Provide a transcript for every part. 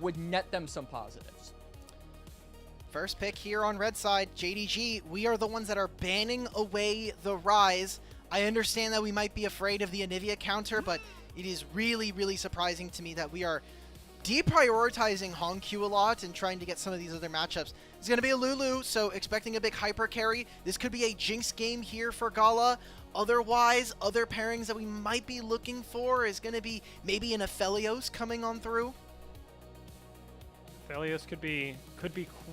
would net them some positives. First pick here on red side, JDG. We are the ones that are banning away the Rise. I understand that we might be afraid of the Anivia counter, but it is really, really surprising to me that we are deprioritizing HongQ a lot and trying to get some of these other matchups. It's going to be a Lulu, so expecting a big hyper carry. This could be a Jinx game here for Gala. Otherwise, other pairings that we might be looking for is going to be maybe an Aphelios coming on through. Aphelios could be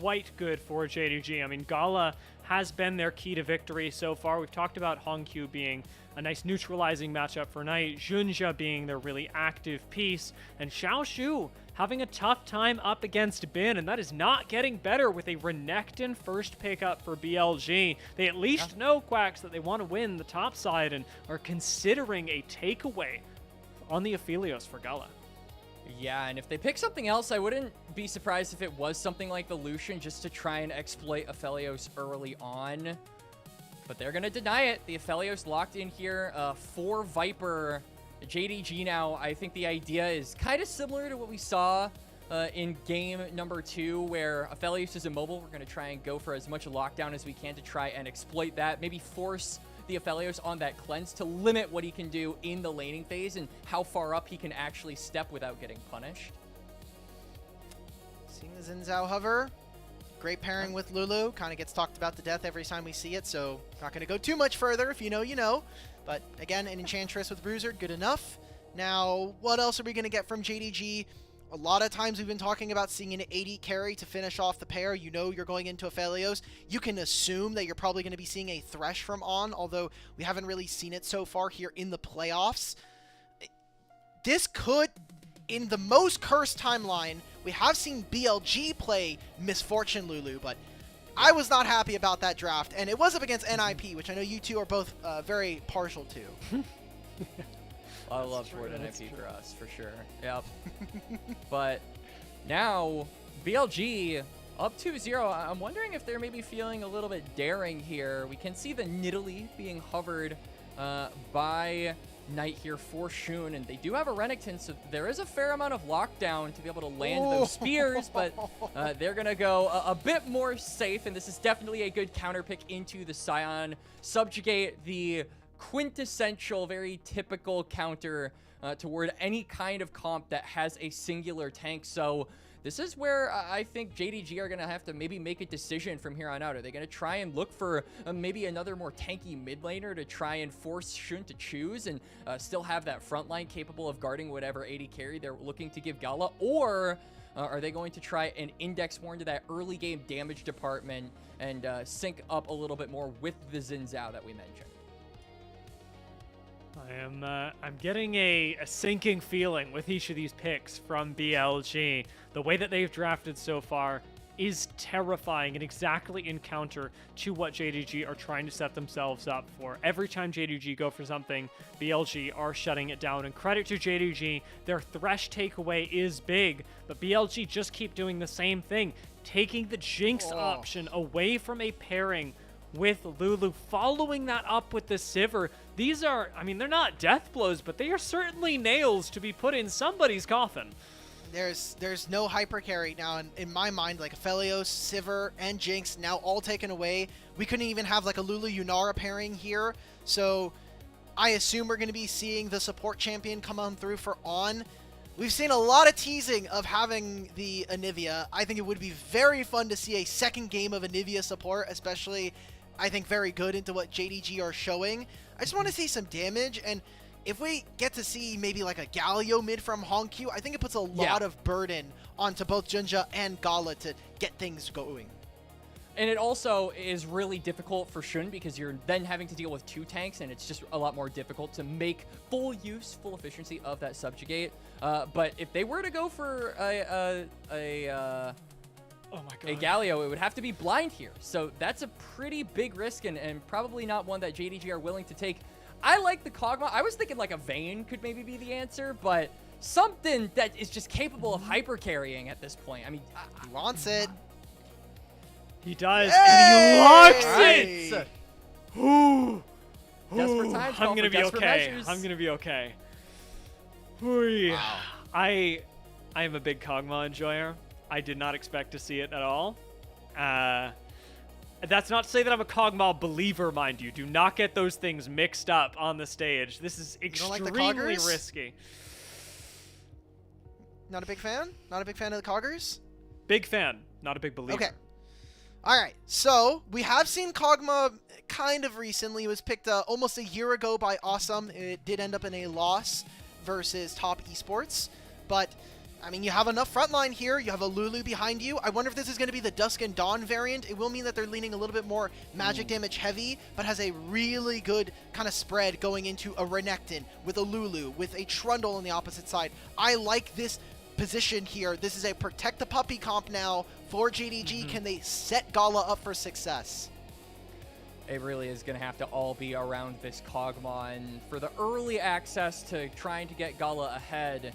quite good for JDG. I mean, Gala has been their key to victory so far. We've talked about HongQ being a nice neutralizing matchup for Knight, JunJia being their really active piece, and Xiaoxu having a tough time up against Bin, and that is not getting better with a Renekton first pickup for BLG. They at least know, Quacks, that they want to win the top side and are considering a takeaway on the Aphelios for Gala. Yeah, and if they pick something else, I wouldn't be surprised if it was something like the Lucian just to try and exploit Aphelios early on. But they're going to deny it. The Aphelios locked in here for Viper. JDG now, I think the idea is kind of similar to what we saw in game number 2, where Aphelios is immobile. We're going to try and go for as much lockdown as we can to try and exploit that. Maybe force the Aphelios on that cleanse to limit what he can do in the laning phase and how far up he can actually step without getting punished. Seeing the Xin Zhao hover. Great pairing with Lulu. Kind of gets talked about to death every time we see it, so not going to go too much further. If you know, you know. But again, an Enchantress with Bruiser, good enough. Now, what else are we going to get from JDG? A lot of times we've been talking about seeing an 80 carry to finish off the pair. You know you're going into Aphelios. You can assume that you're probably going to be seeing a Thresh from On, although we haven't really seen it so far here in the playoffs. This could, in the most cursed timeline, we have seen BLG play Misfortune Lulu, but I was not happy about that draft, and it was up against NIP, which I know you two are both very partial to. A lot of love toward NIP for us, for sure. Yep. But now, BLG up 2-0. I'm wondering if they're maybe feeling a little bit daring here. We can see the Nidalee being hovered by Knight here for Shun, and they do have a Renekton, so there is a fair amount of lockdown to be able to land those spears, but they're going to go a bit more safe, and this is definitely a good counter pick into the Scion. Subjugate, the quintessential, very typical counter toward any kind of comp that has a singular tank. So this is where I think JDG are going to have to maybe make a decision from here on out. Are they going to try and look for maybe another more tanky mid laner to try and force Shun to choose and still have that front line capable of guarding whatever 80 carry they're looking to give Gala? Or are they going to try and index more into that early game damage department and sync up a little bit more with the Xin Zhao that we mentioned? I'm getting a sinking feeling with each of these picks from BLG. The way that they've drafted so far is terrifying and exactly in counter to what JDG are trying to set themselves up for. Every time JDG go for something, BLG are shutting it down. And credit to JDG, their Thresh takeaway is big, but BLG just keep doing the same thing, taking the Jinx option away from a pairing with Lulu, following that up with the Sivir. These are, I mean, they're not death blows, but they are certainly nails to be put in somebody's coffin. There's no hyper carry now in my mind. Like Aphelios, Sivir, and Jinx now all taken away. We couldn't even have like a Lulu Yunara pairing here. So I assume we're going to be seeing the support champion come on through for On. We've seen a lot of teasing of having the Anivia. I think it would be very fun to see a second game of Anivia support, especially I think very good into what JDG are showing. I just want to see some damage, and if we get to see maybe like a Galio mid from HongQ, I think it puts a lot of burden onto both JunJia and Gala to get things going. And it also is really difficult for Shun because you're then having to deal with 2 tanks, and it's just a lot more difficult to make full use, full efficiency of that subjugate. But if they were to go for oh my God, a Galio, it would have to be blind here. So that's a pretty big risk and probably not one that JDG are willing to take. I like the Kog'Maw. I was thinking like a Vayne could maybe be the answer, but something that is just capable of hyper carrying at this point. I mean, he wants it. He does, and he locks it! Ooh. Desperate times. I'm gonna be okay. Measures. I'm gonna be okay. Wow. I am a big Kog'Maw enjoyer. I did not expect to see it at all. That's not to say that I'm a Kog'Maw believer, mind you. Do not get those things mixed up on the stage. This is extremely risky. Not a big fan? Not a big fan of the Coggers? Big fan, not a big believer. Okay. All right, so we have seen Kog'Maw kind of recently. It was picked almost a year ago by Awesome. It did end up in a loss versus Top Esports. But, I mean, you have enough frontline here. You have a Lulu behind you. I wonder if this is going to be the Dusk and Dawn variant. It will mean that they're leaning a little bit more magic damage heavy, but has a really good kind of spread going into a Renekton with a Lulu, with a Trundle on the opposite side. I like this position here. This is a protect the puppy comp now for JDG. Can they set Gala up for success? It really is going to have to all be around this Kog'Maw, and for the early access to trying to get Gala ahead,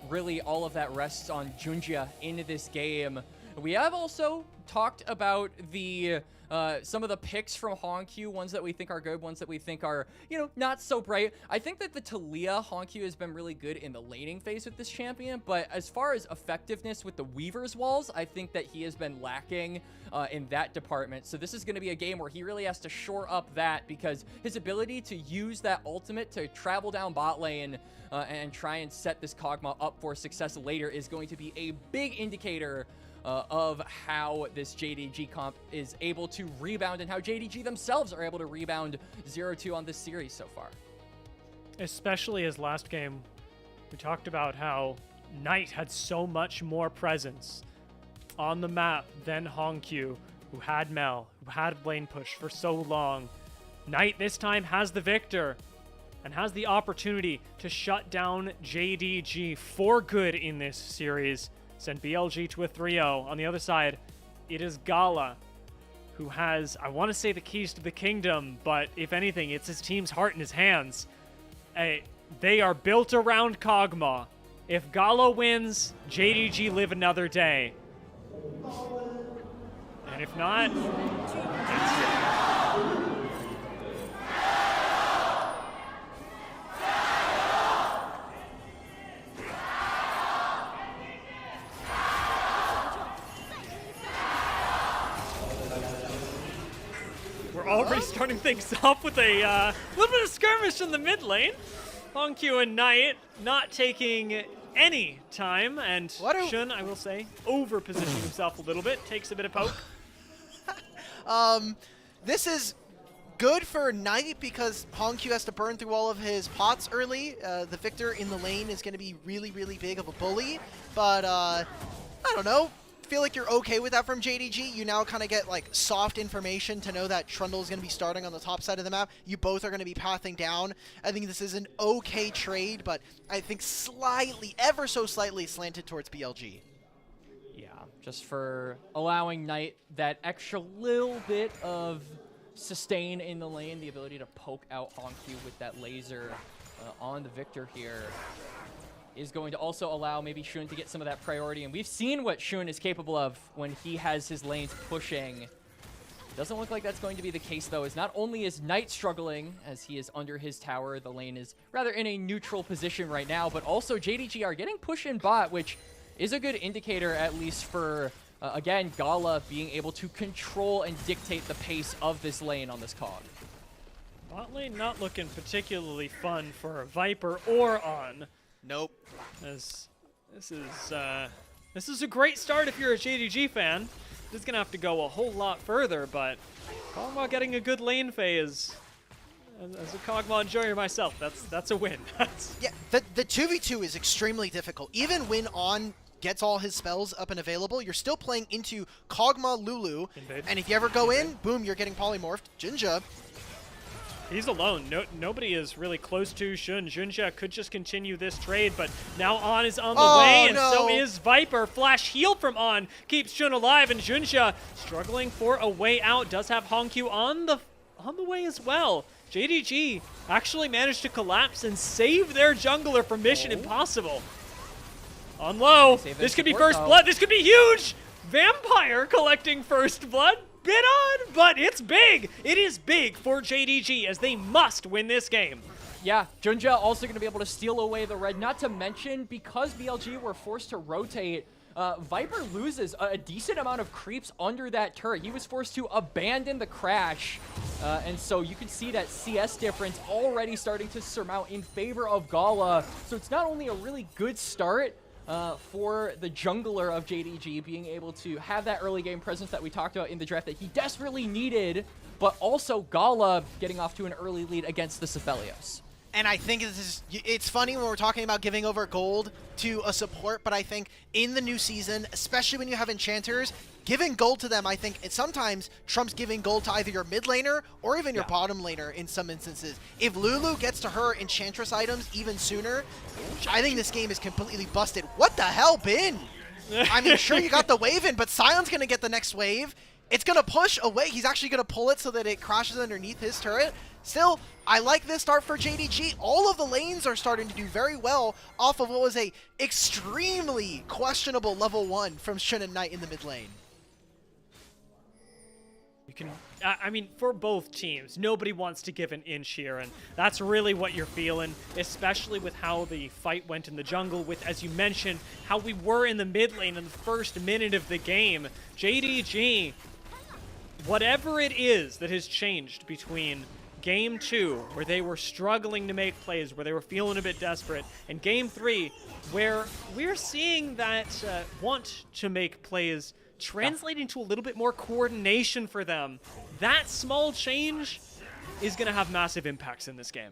really all of that rests on JunJia in this game. We have also talked about the some of the picks from HongQ, ones that we think are good, ones that we think are, not so bright. I think that the Talia HongQ has been really good in the laning phase with this champion, but as far as effectiveness with the Weaver's walls, I think that he has been lacking in that department. So this is going to be a game where he really has to shore up that, because his ability to use that ultimate to travel down bot lane and try and set this Kog'Maw up for success later is going to be a big indicator of how this JDG comp is able to rebound and how JDG themselves are able to rebound 0-2 on this series so far. Especially as last game, we talked about how Knight had so much more presence on the map than HongQ, who had Mel, who had lane push for so long. Knight this time has the victor and has the opportunity to shut down JDG for good in this series. Send BLG to a 3-0. On the other side, it is Gala, who has, I want to say, the keys to the kingdom, but if anything, it's his team's heart in his hands. They are built around Kog'Maw. If Gala wins, JDG live another day. And if not, that's it. Already starting things off with a little bit of skirmish in the mid lane. HongQ and Knight not taking any time, and Shun, I will say, over-positioning himself a little bit, takes a bit of poke. This is good for Knight because HongQ has to burn through all of his pots early. The victor in the lane is going to be really, really big of a bully, but I don't know. Feel like you're okay with that from JDG. You now kind of get like soft information to know that Trundle is going to be starting on the top side of the map. You both are going to be pathing down. I think this is an okay trade, but I think slightly, ever so slightly slanted towards BLG. Yeah, just for allowing Knight that extra little bit of sustain in the lane, the ability to poke out HongQ with that laser on the victor here, is going to also allow maybe Shun to get some of that priority. And we've seen what Shun is capable of when he has his lanes pushing. Doesn't look like that's going to be the case, though, as not only is Knight struggling as he is under his tower, the lane is rather in a neutral position right now, but also JDG are getting push in bot, which is a good indicator, at least for, again, Gala being able to control and dictate the pace of this lane on this Kog. Bot lane not looking particularly fun for Viper or On. Nope. As this is a great start if you're a JDG fan. This is gonna have to go a whole lot further, but Kog'Maw getting a good lane phase. As a Kog'Maw enjoyer myself, that's a win. Yeah, the 2v2 is extremely difficult. Even when On gets all his spells up and available, you're still playing into Kog'Maw Lulu, and if you ever go in, boom, you're getting polymorphed. JunJia. He's alone. Nobody is really close to Shun. JunJia could just continue this trade, but now On is on the way, and so is Viper. Flash heal from On keeps Shun alive, and JunJia struggling for a way out. Does have HongQ on the way as well. JDG actually managed to collapse and save their jungler from Mission Impossible. On low. This could be first blood. This could be huge. Vampire collecting first blood. Bit odd, but it's big. It is big for JDG as they must win this game. Yeah, JunJia also going to be able to steal away the red. Not to mention, because BLG were forced to rotate, Viper loses a decent amount of creeps under that turret. He was forced to abandon the crash. And so you can see that CS difference already starting to surmount in favor of Gala. So it's not only a really good start for the jungler of JDG being able to have that early game presence that we talked about in the draft that he desperately needed, but also Gala getting off to an early lead against the Cephalios. And I think it's funny when we're talking about giving over gold to a support, but I think in the new season, especially when you have enchanters, giving gold to them, I think it sometimes trumps giving gold to either your mid laner or even your bottom laner in some instances. If Lulu gets to her enchantress items even sooner, I think this game is completely busted. What the hell, Bin? I mean, sure, you got the wave in, but Sion's going to get the next wave. It's going to push away. He's actually going to pull it so that it crashes underneath his turret. Still, I like this start for JDG. All of the lanes are starting to do very well off of what was a extremely questionable level 1 from Shun and Knight in the mid lane. You can, I mean, for both teams, nobody wants to give an inch here, and that's really what you're feeling, especially with how the fight went in the jungle, with, as you mentioned, how we were in the mid lane in the first minute of the game. JDG, whatever it is that has changed between Game 2, where they were struggling to make plays, where they were feeling a bit desperate, and Game 3, where we're seeing that want to make plays translating to a little bit more coordination for them. That small change is going to have massive impacts in this game.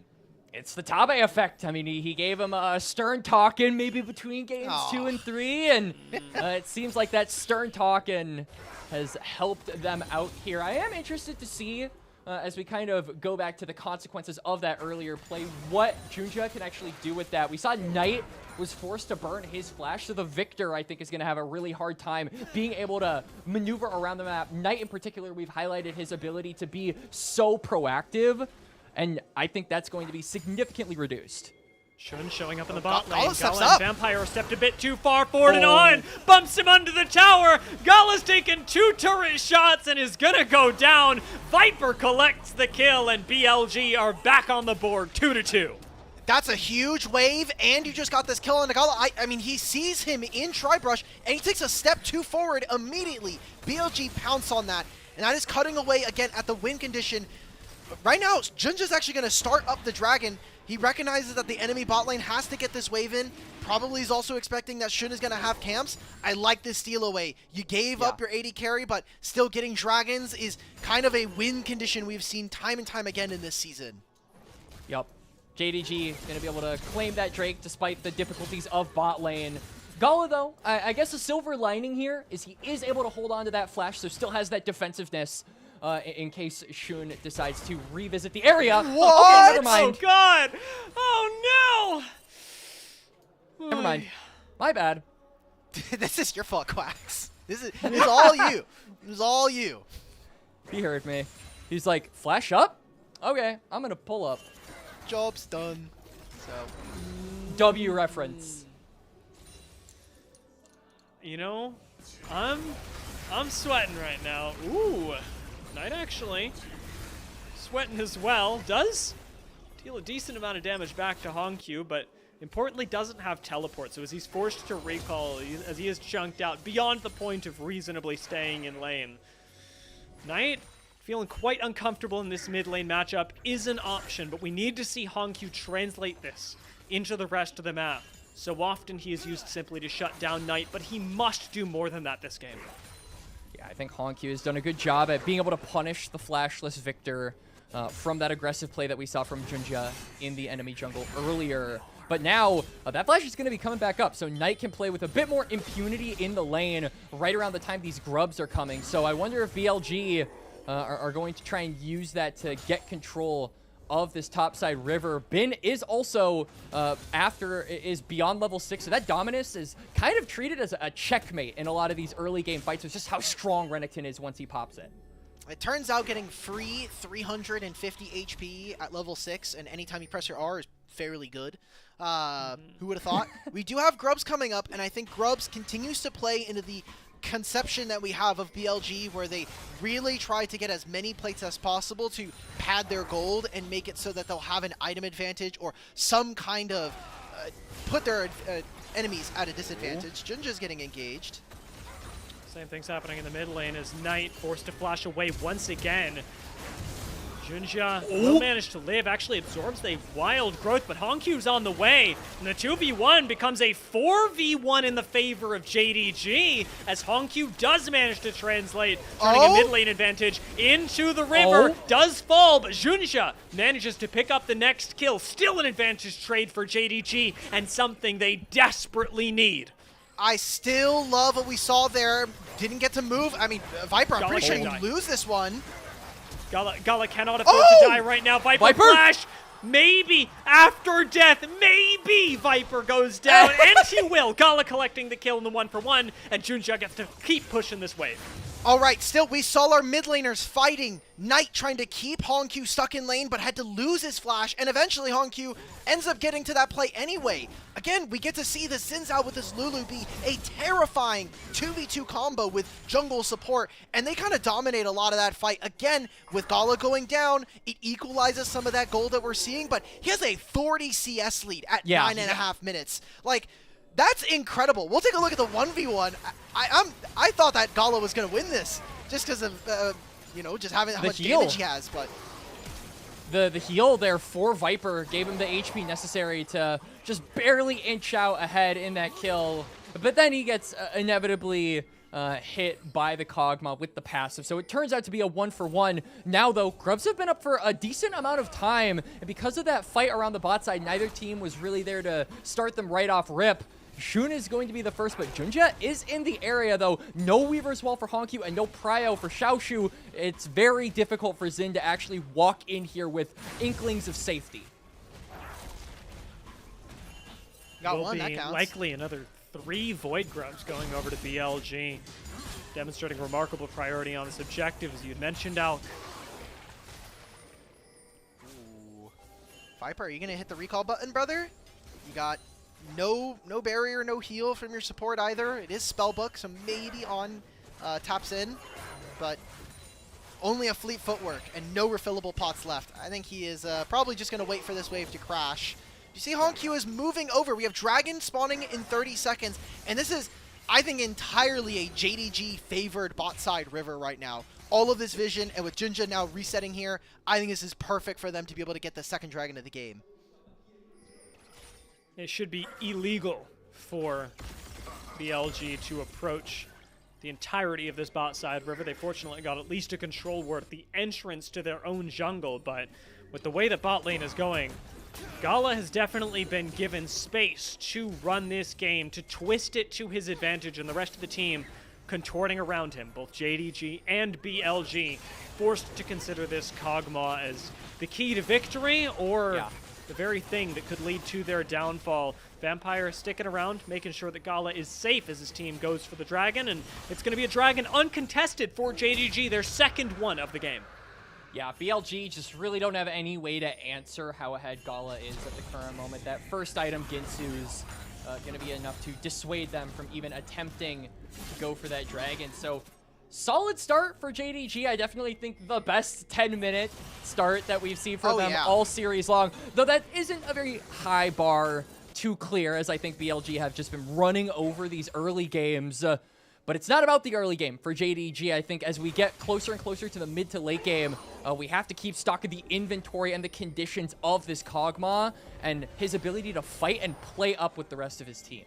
It's the Tabe effect. I mean, he gave him a stern talking maybe between games 2 and 3, and it seems like that stern talking has helped them out here. I am interested to see, as we kind of go back to the consequences of that earlier play, what JunJia can actually do with that. We saw Knight was forced to burn his flash, so the Victor, I think, is going to have a really hard time being able to maneuver around the map. Knight in particular, we've highlighted his ability to be so proactive, and I think that's going to be significantly reduced. Shun showing up in the bot lane. Gala steps Gala and up. Vampire stepped a bit too far forward and on. Bumps him under the tower. Gala's taken 2 turret shots and is gonna go down. Viper collects the kill, and BLG are back on the board, 2-2. That's a huge wave, and you just got this kill on the Gala. I mean, he sees him in Tribrush, and he takes a step 2 forward immediately. BLG pounce on that, and that is cutting away again at the win condition. Right now, JunJia's actually going to start up the Dragon. He recognizes that the enemy bot lane has to get this wave in. Probably is also expecting that Shun is going to have camps. I like this steal away. You gave up your AD carry, but still getting Dragons is kind of a win condition we've seen time and time again in this season. Yup. JDG going to be able to claim that Drake despite the difficulties of bot lane. Gala, though, I guess the silver lining here is he is able to hold on to that flash, so still has that defensive-ness in case Shun decides to revisit the area. What? Okay, never mind. Oh, God. Oh, no. Never mind. My bad. This is your fault, Quacks. This is all you. This is all you. He heard me. He's like, flash up? Okay, I'm going to pull up. Job's done. So, W reference. You know, I'm sweating right now. Ooh, Knight actually sweating as well. Does deal a decent amount of damage back to HongQ, but importantly doesn't have teleport. So as he's forced to recall, as he is chunked out beyond the point of reasonably staying in lane. Knight feeling quite uncomfortable in this mid lane matchup is an option, but we need to see HongQ translate this into the rest of the map. So often he is used simply to shut down Knight, but he must do more than that this game. Yeah, I think HongQ has done a good job at being able to punish the flashless Victor from that aggressive play that we saw from JunJia in the enemy jungle earlier. But now, that flash is going to be coming back up, so Knight can play with a bit more impunity in the lane right around the time these grubs are coming. So I wonder if BLG are going to try and use that to get control of this topside river. Bin is also is beyond level 6, so that Dominus is kind of treated as a checkmate in a lot of these early game fights. It's just how strong Renekton is once he pops it. It turns out getting free 350 HP at level 6 and anytime you press your R is fairly good. Who would have thought? We do have Grubs coming up, and I think Grubs continues to play into the conception that we have of BLG where they really try to get as many plates as possible to pad their gold and make it so that they'll have an item advantage or some kind of put their enemies at a disadvantage. JunJia's getting engaged. Same thing's happening in the mid lane as Knight forced to flash away once again. JunJia will manage to live, actually absorbs the wild growth, but HongQ's on the way. And the 2v1 becomes a 4v1 in the favor of JDG, as HongQ does manage to translate, turning a mid lane advantage into the river. Does fall, but JunJia manages to pick up the next kill. Still an advantage trade for JDG, and something they desperately need. I still love what we saw there. Didn't get to move. I mean, Viper, I'm pretty sure you lose this one. Gala cannot afford to die right now. Viper flash, maybe after death, maybe Viper goes down, and he will. Gala collecting the kill in the 1-for-1, and JunJia gets to keep pushing this wave. All right, still, we saw our mid laners fighting. Knight trying to keep HongQ stuck in lane, but had to lose his flash, and eventually HongQ ends up getting to that play anyway. Again, we get to see the Xin with this Lulu be a terrifying 2v2 combo with jungle support, and they kind of dominate a lot of that fight. Again, with Gala going down, it equalizes some of that gold that we're seeing, but he has a 40 CS lead at 9.5 minutes. Like, that's incredible. We'll take a look at the 1v1. I thought that Gala was going to win this just because of, you know, just having how much damage he has. But the heal there for Viper gave him the HP necessary to just barely inch out ahead in that kill. But then he gets inevitably hit by the Kog'Maw with the passive. So it turns out to be a 1-for-1. Now, though, Grubs have been up for a decent amount of time. And because of that fight around the bot side, neither team was really there to start them right off rip. Shun is going to be the first, but JunJia is in the area, though. No Weaver's Wall for HongQ and no Prio for Xiaoxu. It's very difficult for Xin to actually walk in here with inklings of safety. Got one, that counts. Likely another 3 Void Grubs going over to BLG, demonstrating remarkable priority on this objective, as you had mentioned, Al. Ooh. Viper, are you going to hit the recall button, brother? You got no barrier, no heal from your support either. It is spellbook, so maybe on taps in, but only a fleet footwork and no refillable pots left. I think he is probably just going to wait for this wave to crash. You see HongQ is moving over. We have Dragon spawning in 30 seconds, and this is, I think, entirely a JDG favored bot side river right now. All of this vision, and with JunJia now resetting here, I think this is perfect for them to be able to get the second Dragon of the game. It should be illegal for BLG to approach the entirety of this bot side river. They fortunately got at least a control ward at the entrance to their own jungle, but with the way that bot lane is going, Gala has definitely been given space to run this game, to twist it to his advantage, and the rest of the team contorting around him, both JDG and BLG, forced to consider this Kog'Maw as the key to victory, or the very thing that could lead to their downfall. Vampire sticking around, making sure that Gala is safe as his team goes for the Dragon, and it's going to be a Dragon uncontested for JDG, their second one of the game. Yeah, BLG just really don't have any way to answer how ahead Gala is at the current moment. That first item, Ginsu's, going to be enough to dissuade them from even attempting to go for that Dragon. So, solid start for JDG. I definitely think the best 10-minute start that we've seen for them all series long. Though that isn't a very high bar to clear, as I think BLG have just been running over these early games. But it's not about the early game for JDG. I think as we get closer and closer to the mid to late game, we have to keep stock of the inventory and the conditions of this Kog'Maw and his ability to fight and play up with the rest of his team.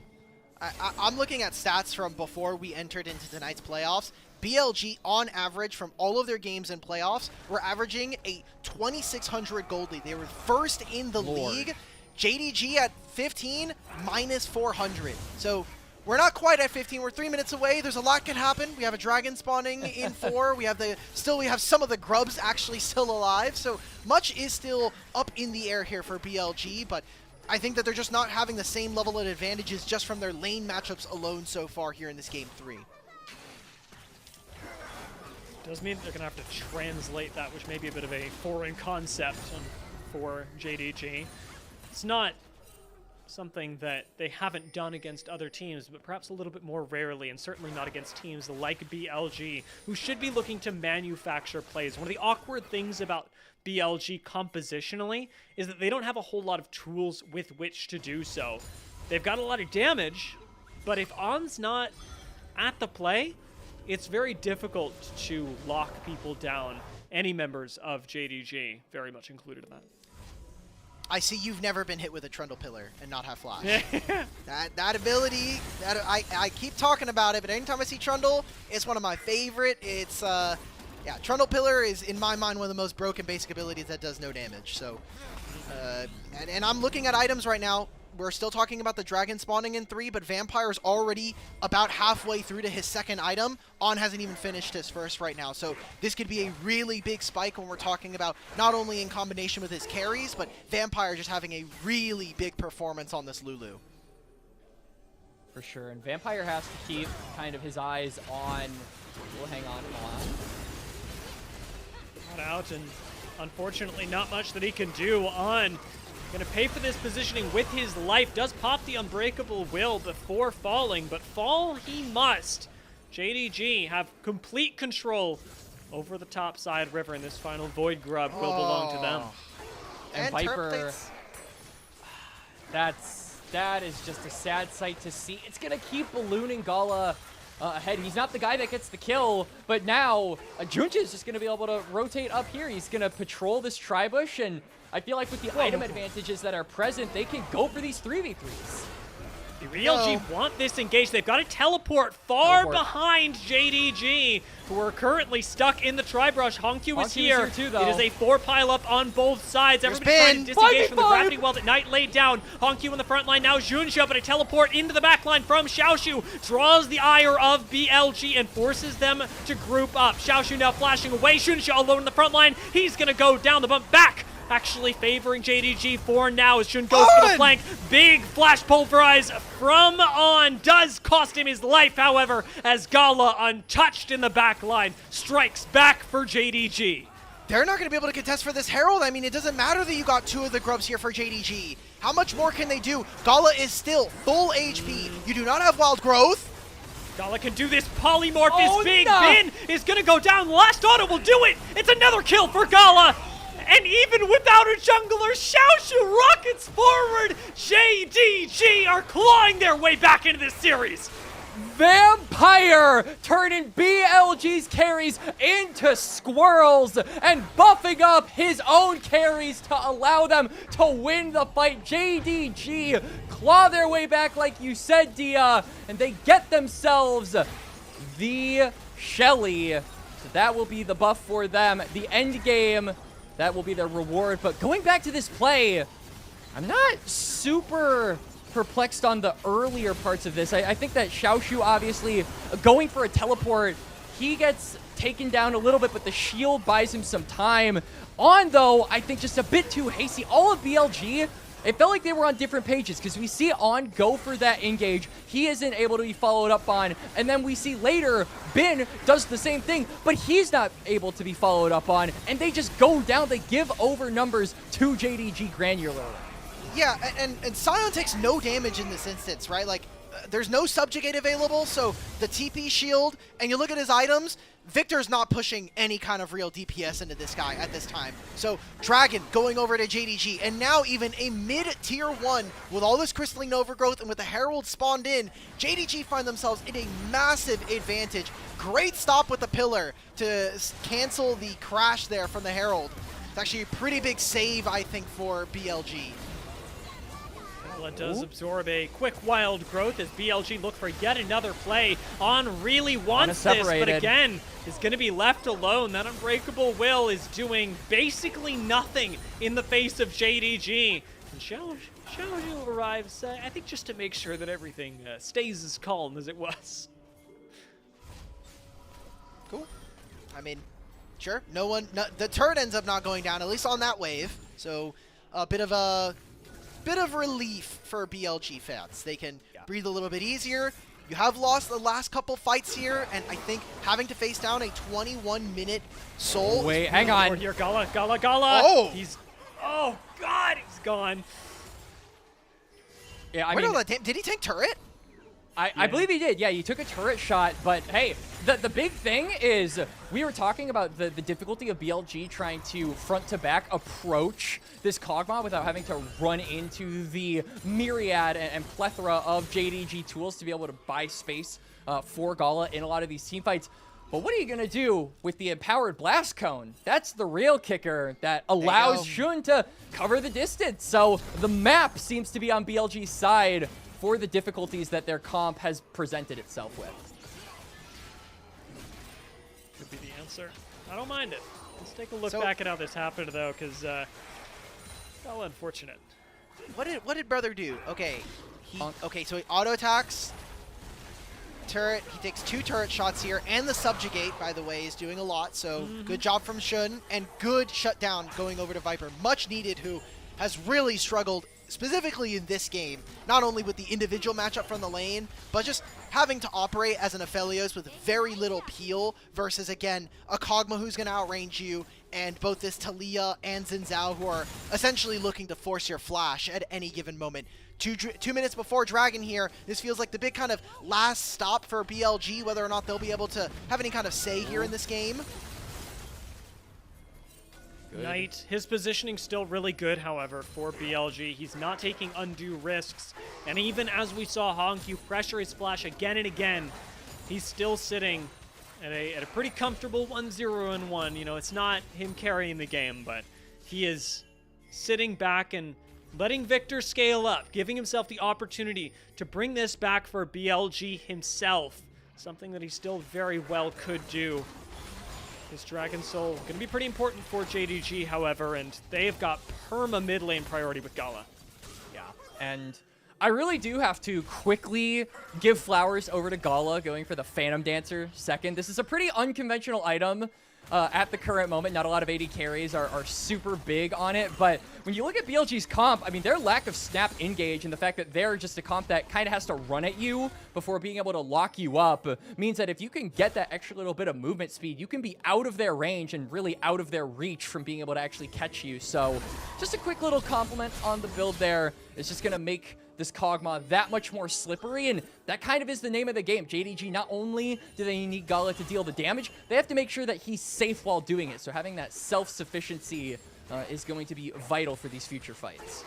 I'm looking at stats from before we entered into tonight's playoffs. BLG, on average, from all of their games in playoffs, were averaging a 2,600 gold lead. They were first in the league. JDG at 15, minus 400. So we're not quite at 15. We're 3 minutes away. There's a lot can happen. We have a Dragon spawning in 4. We have some of the Grubs actually still alive. So much is still up in the air here for BLG, but I think that they're just not having the same level of advantages just from their lane matchups alone so far here in this game 3. Does mean they're going to have to translate that, which may be a bit of a foreign concept for JDG. It's not something that they haven't done against other teams, but perhaps a little bit more rarely, and certainly not against teams like BLG, who should be looking to manufacture plays. One of the awkward things about BLG compositionally is that they don't have a whole lot of tools with which to do so. They've got a lot of damage, but if On's not at the play, it's very difficult to lock people down. Any members of JDG very much included in that. I see you've never been hit with a Trundle Pillar and not have Flash. that ability, I keep talking about it, but anytime I see Trundle, it's one of my favorite. It's, yeah, Trundle Pillar is, in my mind, one of the most broken basic abilities that does no damage. So, and I'm looking at items right now. We're still talking about the dragon spawning in 3, but Vampire's already about halfway through to his second item. On hasn't even finished his first right now. So this could be a really big spike when we're talking about not only in combination with his carries, but Vampire just having a really big performance on this Lulu. For sure, and Vampire has to keep kind of his eyes on... We'll hang on. Not out, and unfortunately not much that he can do. On gonna pay for this positioning with his life. Does pop the Unbreakable Will before falling, but fall he must. JDG have complete control over the top side river, and this final Void Grub will belong to them. And Viper, that is just a sad sight to see. It's gonna keep ballooning Gala ahead. He's not the guy that gets the kill, but now JunJia is just gonna be able to rotate up here. He's gonna patrol this tri-bush, and I feel like with the item advantages that are present, they can go for these 3v3s. The BLG want this engaged. They've got to teleport far behind JDG, who are currently stuck in the tri-brush. HongQ is here. Too, it is a 4 pile-up on both sides. Everybody trying to disengage from the gravity well that Knight laid down. HongQ in the front line now. JunJia, but a teleport into the back line from Xiaoxu draws the ire of BLG and forces them to group up. Xiaoxu now flashing away. JunJia alone in the front line. He's going to go down the bump back. Actually favoring JDG for now as Shun goes for the flank. Big flash pulverize from On. Does cost him his life, however, as Gala, untouched in the back line, strikes back for JDG. They're not going to be able to contest for this Herald. I mean, it doesn't matter that you got 2 of the grubs here for JDG. How much more can they do? Gala is still full HP. You do not have wild growth. Gala can do this. Polymorph is big. Bin is going to go down. Last auto will do it. It's another kill for Gala. And even without a jungler, Xiaoxu rockets forward. JDG are clawing their way back into this series. Vampire turning BLG's carries into squirrels and buffing up his own carries to allow them to win the fight. JDG claw their way back, like you said, Dia, and they get themselves the Shelly. So that will be the buff for them. The end game, that will be their reward. But going back to this play, I'm not super perplexed on the earlier parts of this. I think that Xiaoxu, obviously, going for a teleport, he gets taken down a little bit, but the shield buys him some time. On, though, I think just a bit too hasty. All of BLG, it felt like they were on different pages, because we see On go for that engage. He isn't able to be followed up on. And then we see later, Bin does the same thing, but he's not able to be followed up on. And they just go down. They give over numbers to JDG granularly. Yeah, and Sion takes no damage in this instance, right? Like, there's no subjugate available, so the TP shield, and you look at his items, Victor's not pushing any kind of real DPS into this guy at this time. So Dragon going over to JDG, and now even a mid-tier 1 with all this crystalline overgrowth and with the Herald spawned in, JDG find themselves in a massive advantage. Great stop with the pillar to cancel the crash there from the Herald. It's actually a pretty big save, I think, for BLG. Gala does absorb a quick wild growth as BLG look for yet another play. On really wants this, but again, is going to be left alone. That Unbreakable Will is doing basically nothing in the face of JDG. And Xiaoxu arrives, I think, just to make sure that everything stays as calm as it was. Cool. I mean, sure. The turret ends up not going down, at least on that wave. So a bit of relief for BLG fans. They can breathe a little bit easier. You have lost the last couple fights here, and I think having to face down a 21-minute Soul. Wait, hang on. Here, Gala. Oh! Oh, God, he's gone. Yeah, I Where mean, did he take turret? I believe he did. Yeah, he took a turret shot, but hey, the big thing is we were talking about the difficulty of BLG trying to front-to-back approach this Kog'Maw without having to run into the myriad and plethora of JDG tools to be able to buy space for Gala in a lot of these team fights. But what are you going to do with the empowered blast cone? That's the real kicker that allows Xun to cover the distance. So the map seems to be on BLG's side for the difficulties that their comp has presented itself with. Could be the answer. I don't mind it. Let's take a look back at how this happened, though, because well, unfortunate. What did brother do? Okay, so he auto attacks. Turret. He takes 2 turret shots here, and the subjugate, by the way, is doing a lot. So good job from Xun, and good shutdown going over to Viper. Much needed, who has really struggled specifically in this game, not only with the individual matchup from the lane, but just having to operate as an Aphelios with very little peel versus, again, a Kog'Maw who's going to outrange you, and both this Taliyah and Xin Zhao who are essentially looking to force your flash at any given moment. 2 minutes before Dragon here, this feels like the big kind of last stop for BLG, whether or not they'll be able to have any kind of say here in this game. Good. Knight, his positioning still really good, however, for BLG. He's not taking undue risks, and even as we saw HongQ pressure his flash again and again, he's still sitting at a pretty comfortable 1-0-1. You know, it's not him carrying the game, but he is sitting back and letting Victor scale up, giving himself the opportunity to bring this back for BLG himself, something that he still very well could do. His Dragon Soul going to be pretty important for JDG, however, and they've got perma mid lane priority with Gala. Yeah, and I really do have to quickly give flowers over to Gala, going for the Phantom Dancer second. This is a pretty unconventional item at the current moment. Not a lot of AD carries are super big on it, but when you look at BLG's comp, I mean, their lack of snap engage and the fact that they're just a comp that kind of has to run at you before being able to lock you up means that if you can get that extra little bit of movement speed, you can be out of their range and really out of their reach from being able to actually catch you. So just a quick little compliment on the build there is just going to make this Kog'Maw that much more slippery, and that kind of is the name of the game. JDG, not only do they need Gala to deal the damage, they have to make sure that he's safe while doing it. So having that self-sufficiency is going to be vital for these future fights.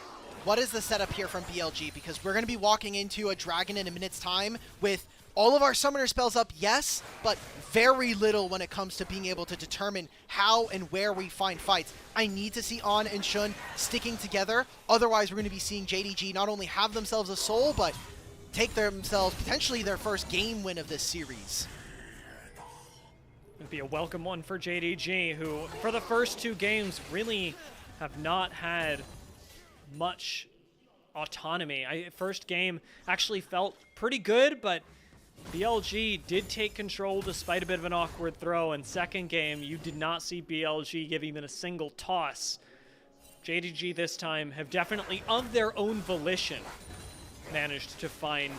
What is the setup here from BLG? Because we're going to be walking into a Dragon in a minute's time with all of our summoner spells up, yes, but very little when it comes to being able to determine how and where we find fights. I need to see On and Xun sticking together. Otherwise, we're going to be seeing JDG not only have themselves a soul, but take themselves potentially their first game win of this series. It'd be a welcome one for JDG, who for the first 2 games really have not had much autonomy. First game actually felt pretty good, but BLG did take control despite a bit of an awkward throw, and second game, you did not see BLG give even a single toss. JDG this time have definitely, of their own volition, managed to find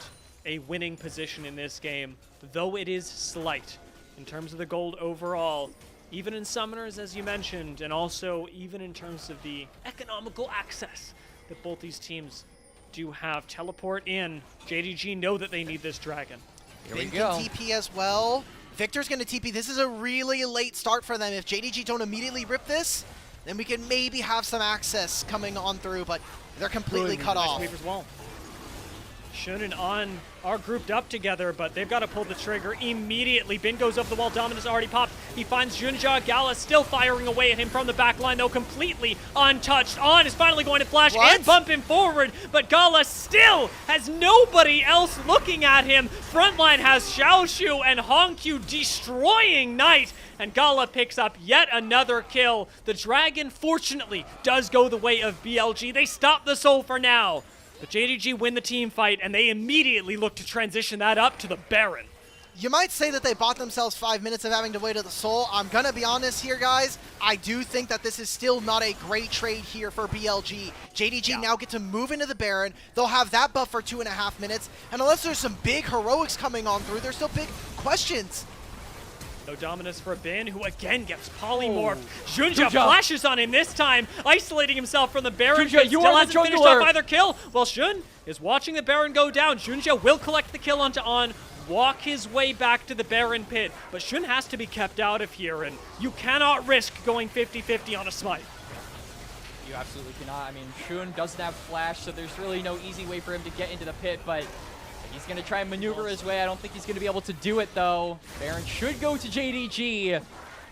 a winning position in this game, though it is slight in terms of the gold overall, even in summoners, as you mentioned, and also even in terms of the economical access that both these teams do have. Teleport in. JDG know that they need this Dragon. Here we Bin go. can TP as well. Victor's going to TP. This is a really late start for them. If JDG don't immediately rip this, then we can maybe have some access coming on through, but they're completely cut off. Nice wall. Xun and On are grouped up together, but they've got to pull the trigger immediately. Bin goes up the wall. Dominus already popped. He finds JunJia. Gala still firing away at him from the back line, though completely untouched. On is finally going to flash and bump him forward, but Gala still has nobody else looking at him. Frontline has Xiaoxu and HongQ destroying Knight, and Gala picks up yet another kill. The Dragon, fortunately, does go the way of BLG. They stop the soul for now. But JDG win the team fight, and they immediately look to transition that up to the Baron. You might say that they bought themselves 5 minutes of having to wait to the soul. I'm going to be honest here, guys. I do think that this is still not a great trade here for BLG. JDG now get to move into the Baron. They'll have that buff for 2.5 minutes. And unless there's some big heroics coming on through, there's still big questions. No Dominus for Bin, who again gets polymorphed. Oh. JunJia flashes on him this time, isolating himself from the Baron. JunJia, but you still are the hasn't finished jungler. off either kill. Well, Xun is watching the Baron go down. JunJia will collect the kill onto On, walk his way back to the Baron pit, but Xun has to be kept out of here, and you cannot risk going 50-50 on a smite. You absolutely cannot. I mean, Xun doesn't have flash, so there's really no easy way for him to get into the pit, but he's going to try and maneuver his way. I don't think he's going to be able to do it, though. Baron should go to JDG. It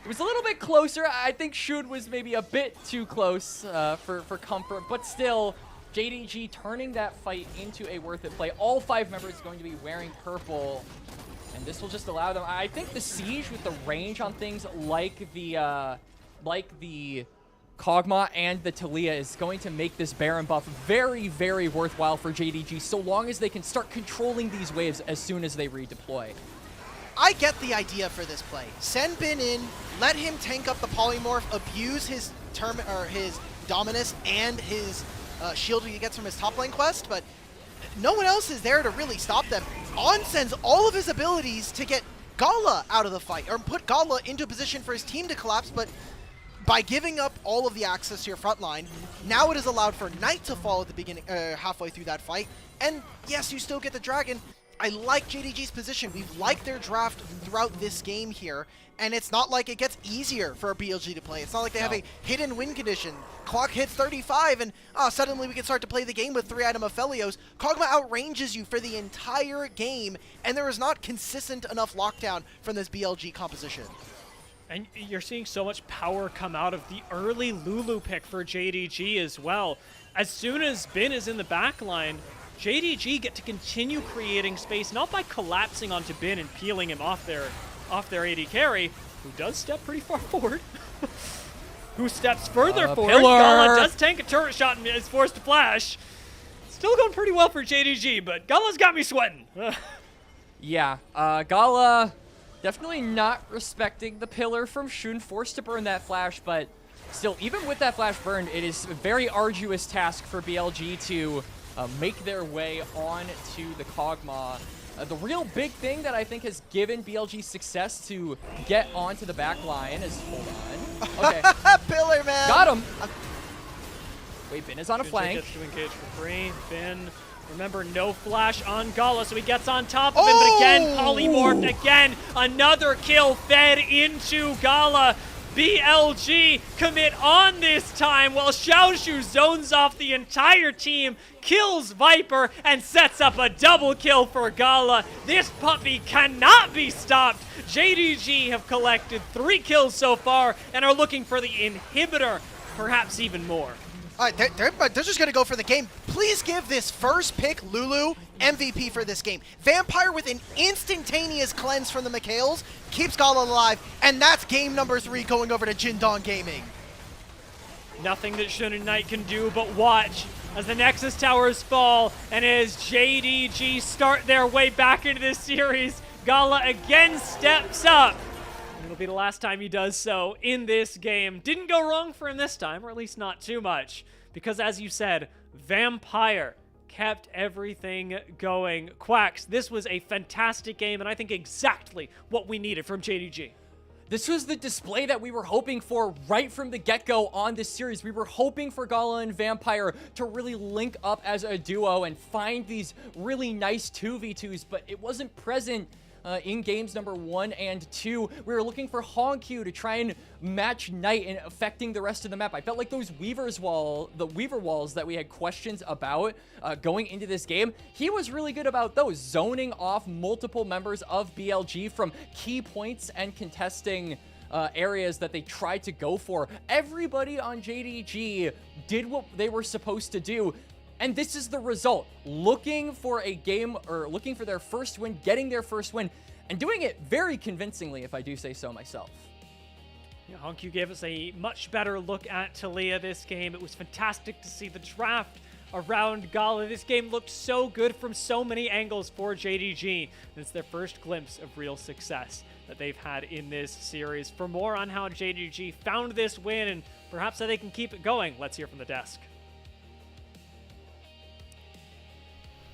was a little bit closer. I think Xun was maybe a bit too close for comfort, but still, JDG turning that fight into a worth it play. All 5 members going to be wearing purple, and this will just allow them. I think the Siege with the range on things like the Kog'Maw and the Taliyah is going to make this Baron buff very, very worthwhile for JDG, so long as they can start controlling these waves as soon as they redeploy. I get the idea for this play. Send Bin in, let him tank up the polymorph, abuse his his Dominus and his shield he gets from his top lane quest, but no one else is there to really stop them. On sends all of his abilities to get Gala out of the fight, or put Gala into a position for his team to collapse, but by giving up all of the access to your front line, now it is allowed for Knight to fall at the beginning, halfway through that fight. And yes, you still get the Dragon. I like JDG's position. We've liked their draft throughout this game here, and it's not like it gets easier for a BLG to play. It's not like they have a hidden win condition. Clock hits 35, and suddenly we can start to play the game with 3-item Aphelios. Kog'Maw outranges you for the entire game, and there is not consistent enough lockdown from this BLG composition. And you're seeing so much power come out of the early Lulu pick for JDG as well. As soon as Bin is in the back line, JDG get to continue creating space, not by collapsing onto Bin and peeling him off their AD carry, who does step pretty far forward. Who steps further forward. Pillar. Gala does tank a turret shot and is forced to flash. Still going pretty well for JDG, but Gala's got me sweating. Yeah, Gala definitely not respecting the pillar from Xun, forced to burn that flash, but still, even with that flash burned, it is a very arduous task for BLG to make their way on to the Kog'Maw. The real big thing that I think has given BLG success to get onto the back line is, hold on. Okay. Pillar, man! Got him! Wait, Bin is on a flank. Gets to engage for free. Bin, remember, no flash on Gala, so he gets on top of him, but again, polymorphed again. Another kill fed into Gala. BLG commit on this time while Xiaoxu zones off the entire team, kills Viper, and sets up a double kill for Gala. This puppy cannot be stopped. JDG have collected 3 kills so far and are looking for the inhibitor, perhaps even more. All right, they're just going to go for the game. Please give this first pick Lulu MVP for this game. Vampire with an instantaneous cleanse from the Mikhails keeps Gala alive, and that's game number 3 going over to JDG Gaming. Nothing that Xun and Knight can do but watch as the Nexus towers fall and as JDG start their way back into this series. Gala again steps up. It'll be the last time he does so in this game. Didn't go wrong for him this time, or at least not too much, because as you said, Vampire kept everything going. Quacks, this was a fantastic game, and I think exactly what we needed from JDG. This was the display that we were hoping for right from the get-go on this series. We were hoping for Gala and Vampire to really link up as a duo and find these really nice 2v2s, but it wasn't present in games number 1 and 2. We were looking for HongQ to try and match Knight and affecting the rest of the map. I felt like those Weaver walls that we had questions about going into this game, he was really good about those, zoning off multiple members of BLG from key points and contesting areas that they tried to go for. Everybody on JDG did what they were supposed to do. And this is the result. Looking for a game, or looking for their first win, getting their first win, and doing it very convincingly, if I do say so myself. Yeah, HongQ gave us a much better look at Taliyah this game. It was fantastic to see the draft around Gala. This game looked so good from so many angles for JDG. And it's their first glimpse of real success that they've had in this series. For more on how JDG found this win and perhaps how they can keep it going, let's hear from the desk.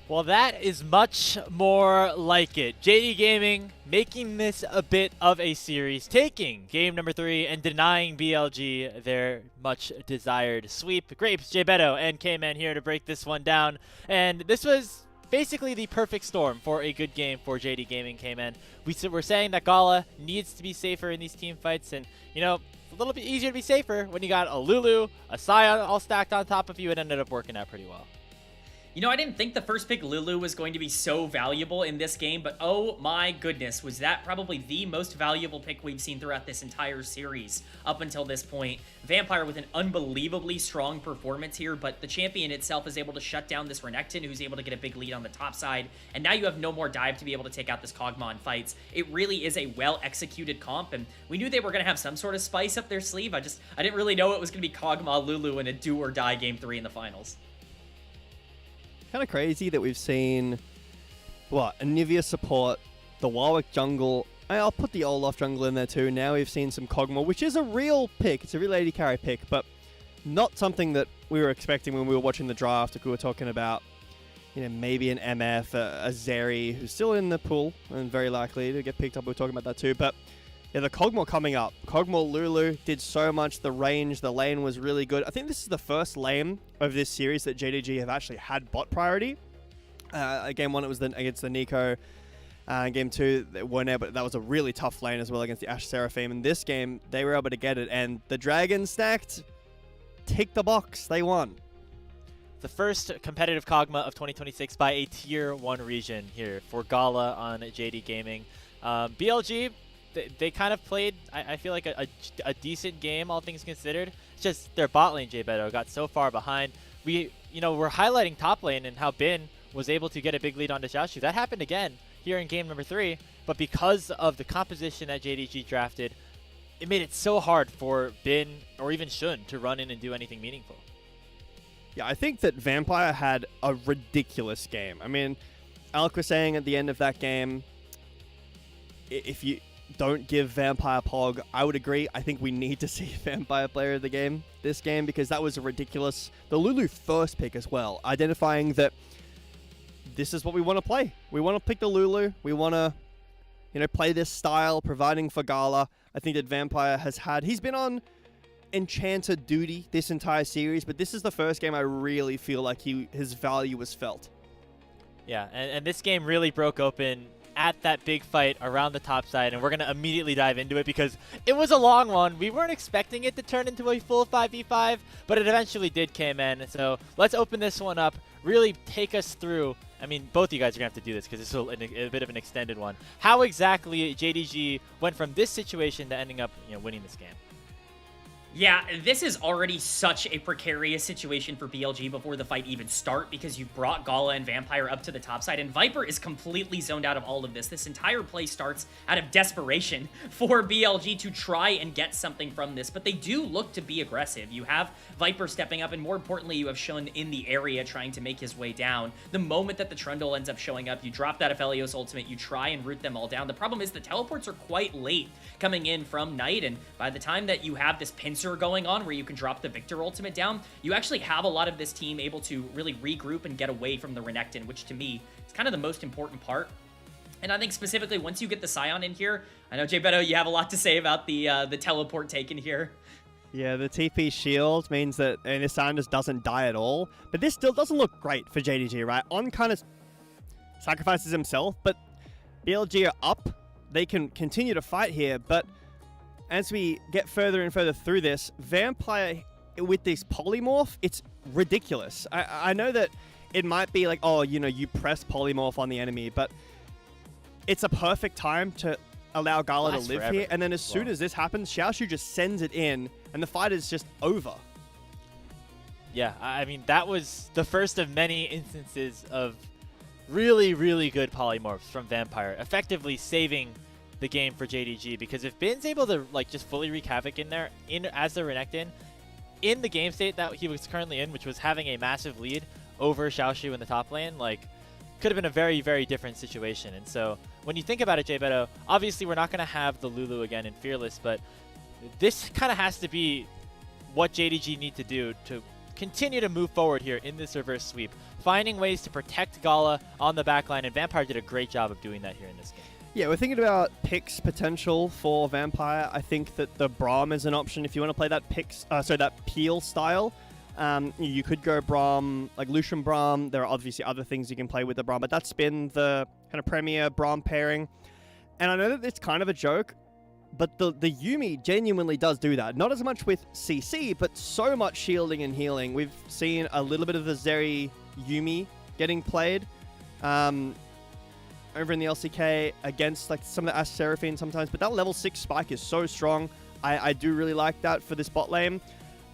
Well, that is much more like it. JD Gaming making this a bit of a series, taking game number 3 and denying BLG their much desired sweep. Grapes, Jbetto, and Kman here to break this one down. And this was basically the perfect storm for a good game for JD Gaming, Kman. We're saying that Gala needs to be safer in these team fights, and you know, it's a little bit easier to be safer when you got a Lulu, a Sion all stacked on top of you. It ended up working out pretty well. You know, I didn't think the first pick Lulu was going to be so valuable in this game, but oh my goodness, was that probably the most valuable pick we've seen throughout this entire series up until this point. Vampire with an unbelievably strong performance here, but the champion itself is able to shut down this Renekton, who's able to get a big lead on the top side, and now you have no more dive to be able to take out this Kog'Maw in fights. It really is a well-executed comp, and we knew they were going to have some sort of spice up their sleeve. I didn't really know it was going to be Kog'Maw Lulu in a do-or-die Game 3 in the finals. Kind of crazy that we've seen, what, a Nivea support, the Warwick jungle. I'll put the Olaf jungle in there too. Now we've seen some Kog'Maw, which is a real pick. It's a real AD carry pick, but not something that we were expecting when we were watching the draft. Like we were talking about, you know, maybe an MF, a Zeri, who's still in the pool and very likely to get picked up. We were talking about that too, but yeah, the Kog'Maw coming up. Kog'Maw Lulu did so much. The range, the lane was really good. I think this is the first lane of this series that JDG have actually had bot priority. Game 1, it was against the Nico. Game 2, they weren't able, that was a really tough lane as well against the Ashe Seraphim. In this game, they were able to get it, and the Dragon stacked, tick the box, they won. The first competitive Kog'Maw of 2026 by a Tier 1 region here for Gala on JD Gaming. BLG, they kind of played, I feel like, a decent game, all things considered. It's just their bot lane, Jbetto, got so far behind. We're highlighting top lane and how Bin was able to get a big lead onto Xiaoxu. That happened again here in game number 3, but because of the composition that JDG drafted, it made it so hard for Bin or even Shun to run in and do anything meaningful. Yeah, I think that Vampire had a ridiculous game. I mean, Alec was saying at the end of that game, if you don't give Vampire Pog, I would agree. I think we need to see Vampire player of the game this game because that was a ridiculous. The Lulu first pick as well, identifying that this is what we want to play. We want to pick the Lulu. We want to, play this style, providing for Gala. I think that Vampire he's been on Enchanter duty this entire series, but this is the first game I really feel like his value was felt. Yeah, and this game really broke open at that big fight around the top side, and we're going to immediately dive into it because it was a long one. We weren't expecting it to turn into a full 5v5, but it eventually did, Kman. So let's open this one up, really take us through. I mean, both of you guys are going to have to do this because this is a bit of an extended one. How exactly JDG went from this situation to ending up winning this game? Yeah, this is already such a precarious situation for BLG before the fight even start because you've brought Gala and Vampire up to the top side, and Viper is completely zoned out of all of this. This entire play starts out of desperation for BLG to try and get something from this, but they do look to be aggressive. You have Viper stepping up, and more importantly, you have Shun in the area trying to make his way down. The moment that the Trundle ends up showing up, you drop that Aphelios ultimate, you try and root them all down. The problem is the teleports are quite late coming in from Knight, and by the time that you have this pincer going on where you can drop the Victor ultimate down, you actually have a lot of this team able to really regroup and get away from the Renekton, which to me is kind of the most important part. And I think specifically once you get the Sion in here, I know Jbetto, you have a lot to say about the teleport taken here. Yeah, the TP shield means that Sion just doesn't die at all, but this still doesn't look great for JDG, right? On kind of sacrifices himself, but BLG are up. They can continue to fight here, but as we get further and further through this, Vampire with this polymorph, it's ridiculous. I know that it might be like, oh, you press polymorph on the enemy, but it's a perfect time to allow Gala to live here. And then as soon as this happens, Xiaoxu just sends it in, and the fight is just over. Yeah, I mean, that was the first of many instances of really, really good polymorphs from Vampire, effectively saving the game for JDG, because if Bin's able to just fully wreak havoc in there as the Renekton in the game state that he was currently in, which was having a massive lead over Xiaoxu in the top lane, could have been a very, very different situation. And so when you think about it, Jbetto, obviously we're not going to have the Lulu again in Fearless, but this kind of has to be what JDG need to do to continue to move forward here in this reverse sweep, finding ways to protect Gala on the backline, and Vampire did a great job of doing that here in this game. Yeah, we're thinking about picks potential for Vampire. I think that the Braum is an option if you want to play that that Peel style. You could go Braum, like Lucian Braum. There are obviously other things you can play with the Braum, but that's been the kind of premier Braum pairing. And I know that it's kind of a joke, but the Yuumi genuinely does do that. Not as much with CC, but so much shielding and healing. We've seen a little bit of the Zeri Yuumi getting played. Over in the LCK against like some of the Ash Seraphine sometimes, but that level 6 spike is so strong. I do really like that for this bot lane.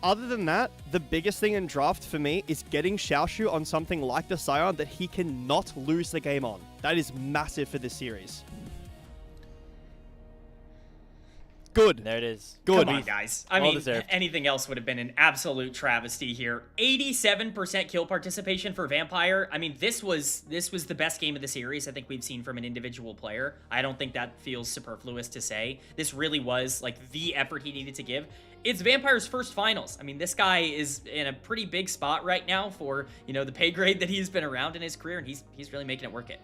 Other than that, the biggest thing in draft for me is getting Xiaoxu on something like the Scion that he cannot lose the game on. That is massive for this series. Good. There it is. Good. Come on, guys. I Well mean, deserved. anything else would have been an absolute travesty here. 87% kill participation for Vampire. I mean, this was the best game of the series I think we've seen from an individual player. I don't think that feels superfluous to say. This really was like the effort he needed to give. It's Vampire's first finals. I mean, this guy is in a pretty big spot right now for, you know, the pay grade that he's been around in his career, and he's really making it work it.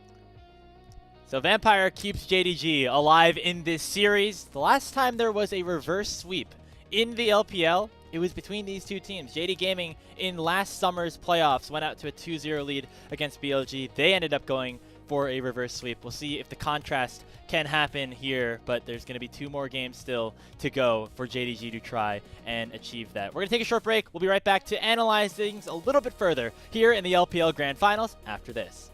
So Vampire keeps JDG alive in this series. The last time there was a reverse sweep in the LPL, it was between these two teams. JD Gaming in last summer's playoffs went out to a 2-0 lead against BLG. They ended up going for a reverse sweep. We'll see if the contrast can happen here, but there's going to be 2 more games still to go for JDG to try and achieve that. We're going to take a short break. We'll be right back to analyze things a little bit further here in the LPL Grand Finals after this.